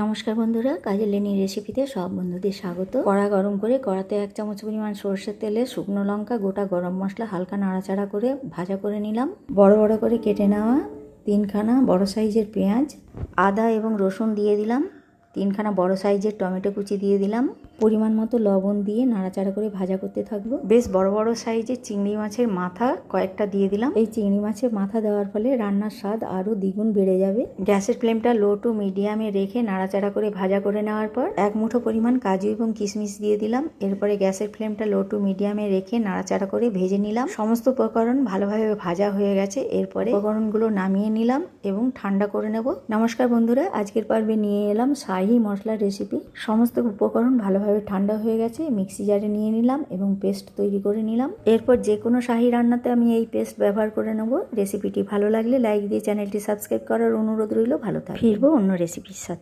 নমস্কার বন্ধুরা, কাজের লেনি রেসিপিতে সব বন্ধুদের স্বাগত। কড়া গরম করে কড়াতে 1 চামচ পরিমাণ সরষের তেলে শুকনো লঙ্কা, গোটা গরম মশলা হালকা নাড়াচাড়া করে ভাজা করে নিলাম। বড় বড় করে কেটে নেওয়া 3খানা বড় সাইজের পেঁয়াজ, আদা এবং রসুন দিয়ে দিলাম। 3খানা বড় সাইজের টমেটো কুচি দিয়ে দিলাম। পরিমাণ মতো লবণ দিয়ে নাড়াচাড়া করে ভাজা করতে থাকবো। বেশ বড় বড় সাইজের চিংড়ি মাছের মাথা কয়েকটা দিয়ে দিলাম। এই চিংড়ি মাছের মাথা দেওয়ার ফলে রান্নার স্বাদ আরও দ্বিগুণ বেড়ে যাবে। গ্যাসের ফ্লেমটা লো টু মিডিয়ামে রেখে নাড়াচাড়া করে ভাজা করে নেওয়ার পর 1 মুঠো পরিমাণ কাজু এবং কিশমিশ দিয়ে দিলাম। এরপরে গ্যাসের ফ্লেমটা লো টু মিডিয়ামে রেখে নাড়াচাড়া করে ভেজে নিলাম। সমস্ত উপকরণ ভালোভাবে ভাজা হয়ে গেছে। এরপরে উপকরণগুলো নামিয়ে নিলাম এবং ঠান্ডা করে নেব। নমস্কার বন্ধুরা, আজকের পর্বে নিয়ে এলাম শাহি মশলার রেসিপি। সমস্ত উপকরণ ভালোভাবে ঠান্ডা হয়ে গেছে। মিক্সি জারে নিয়ে নিলাম এবং পেস্ট তৈরি করে নিলাম। এরপর যে কোনো শাহি রান্নাতে আমি এই পেস্ট ব্যবহার করে নেব। রেসিপিটি ভালো লাগলে লাইক দিয়ে চ্যানেলটি সাবস্ক্রাইব করার অনুরোধ রইল। ভালো থাকবে। ফিরবো অন্য রেসিপির সাথে।